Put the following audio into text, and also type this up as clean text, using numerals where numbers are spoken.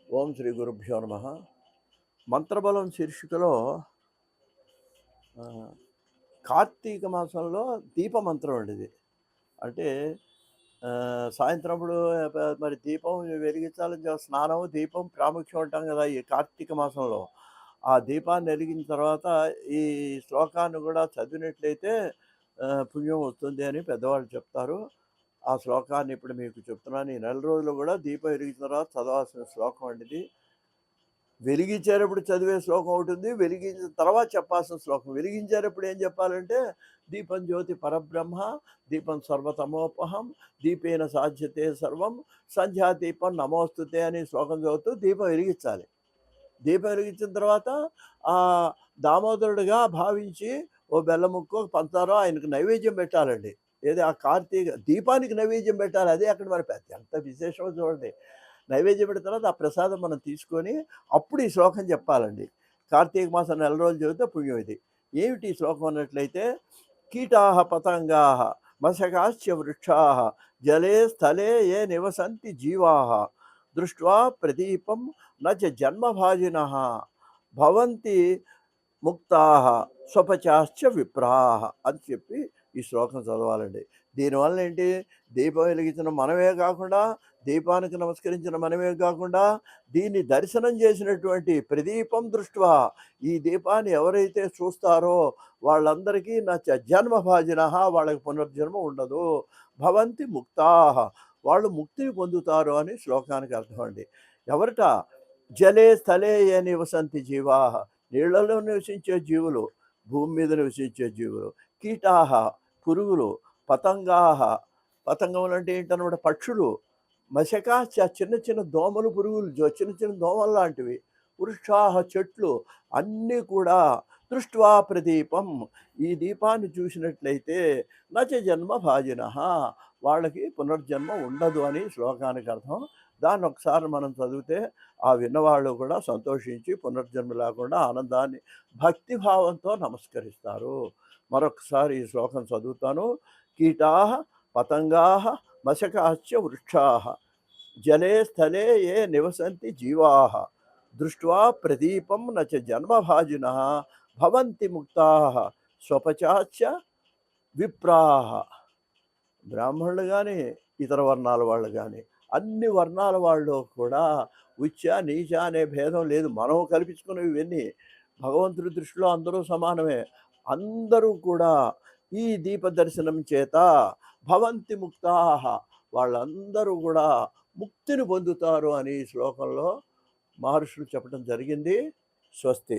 ఓం శ్రీ గురుభ్యో నమ. మంత్రబలం శీర్షికలో ఆ, కార్తీక మాసంలో దీపమంత్రం అండి ఇది. అంటే సాయంత్రప్పుడు మరి దీపం వెలిగించాలని స్నానం దీపం ప్రాముఖ్యం అంటాం కదా ఈ కార్తీక మాసంలో. ఆ దీపాన్ని వెలిగిన తర్వాత ఈ శ్లోకాన్ని కూడా చదివినట్లయితే పుణ్యం వస్తుంది అని పెద్దవాళ్ళు చెప్తారు. ఆ శ్లోకాన్ని ఇప్పుడు మీకు చెప్తున్నాను. ఈ నెల రోజులు కూడా దీపం వెలిగిన తర్వాత చదవాల్సిన శ్లోకం అండి ఇది. వెలిగించేటప్పుడు చదివే శ్లోకం ఒకటి, వెలిగించిన తర్వాత చెప్పాల్సిన శ్లోకం. వెలిగించేటప్పుడు ఏం చెప్పాలంటే, దీపం జ్యోతి పరబ్రహ్మ, దీపం సర్వతమోపహం, దీపేన సాధ్యతే సర్వం, సంధ్యాదీపం నమోస్తుతే అని శ్లోకం చదువుతూ దీపం వెలిగించాలి. దీపం వెలిగించిన తర్వాత దామోదరుడిగా భావించి ఓ బెల్లం ముక్కో పంచారో ఆయనకు నైవేద్యం పెట్టాలండి. ఏది ఆ కార్తీక దీపానికి నైవేద్యం పెట్టాలి. అదే అక్కడ మరి ఎంత విశేషమో చూడండి. నైవేద్యం పెట్టిన తర్వాత ఆ ప్రసాదం మనం తీసుకొని అప్పుడు ఈ శ్లోకం చెప్పాలండి. కార్తీక మాసం నెల రోజులు చదివితే పుణ్యం ఇది. ఏమిటి ఈ శ్లోకం అన్నట్లయితే, కీటాహ పతంగాహ మశకాశ్చ వృక్షాః జలే స్థలే ఏ నివసంతి జీవాః దృష్ట్వా ప్రదీపం నచ జన్మభాజినః భవంతి ముక్తాః స్వపచాశ్చ విప్రాః అని చెప్పి ఈ శ్లోకం చదవాలండి. దీనివల్ల ఏంటి, దీపం వెలిగించిన మనమే కాకుండా, దీపానికి నమస్కరించిన మనమే కాకుండా, దీన్ని దర్శనం చేసినటువంటి ప్రదీపం దృష్ట్వా ఈ దీపాన్ని ఎవరైతే చూస్తారో వాళ్ళందరికీ జన్మభాజిన వాళ్ళకి పునర్జన్మ ఉండదు, భవంతి ముక్తాః వాళ్ళు ముక్తిని పొందుతారు అని శ్లోకానికి అర్థం అండి. ఎవరిట, జలే స్థలే ఏ నివసంతి జీవాః నీళ్లలో నివసించే జీవులు, భూమి మీద నివసించే జీవులు, కీటాహ పురుగులు, పతంగాహ పతంగములు అంటే ఏంటన్నమాట పక్షులు, మశకాశ్చ చిన్న చిన్న దోమలు పురుగులు చిన్న చిన్న దోమలు లాంటివి, వృక్షాహ చెట్లు అన్నీ కూడా దృష్ట్వా ప్రదీపం ఈ దీపాన్ని చూసినట్లయితే నచ జన్మ భాజిన వాళ్ళకి పునర్జన్మ ఉండదు అని శ్లోకానికి అర్థం. దాన్ని ఒకసారి మనం చదివితే ఆ విన్నవాళ్ళు కూడా సంతోషించి పునర్జన్మ లేకుండా ఆనందాన్ని భక్తిభావంతో నమస్కరిస్తారు. మరొకసారి ఈ శ్లోకం చదువుతాను. కీటాః పతంగాః మశకాశ్చ వృక్షాః జలే స్థలే ఏ నివసంతి జీవాః దృష్ట్వా ప్రదీపం నచ జన్మభాజినః భవంతి ముక్తాః స్వపచాశ్చ విప్రాః. బ్రాహ్మణులు కానీ ఇతర వర్ణాల వాళ్ళు కానీ అన్ని వర్ణాల వాళ్ళు కూడా ఉచ్చ నీచ అనే భేదం లేదు. మనం కల్పించుకున్నవి ఇవన్నీ భగవంతుడి దృష్టిలో అందరూ సమానమే. అందరూ కూడా ఈ దీప దర్శనం చేత భవంతి ముక్తాః వాళ్ళందరూ కూడా ముక్తిని పొందుతారు అని శ్లోకంలో మహర్షులు చెప్పడం జరిగింది. స్వస్తి.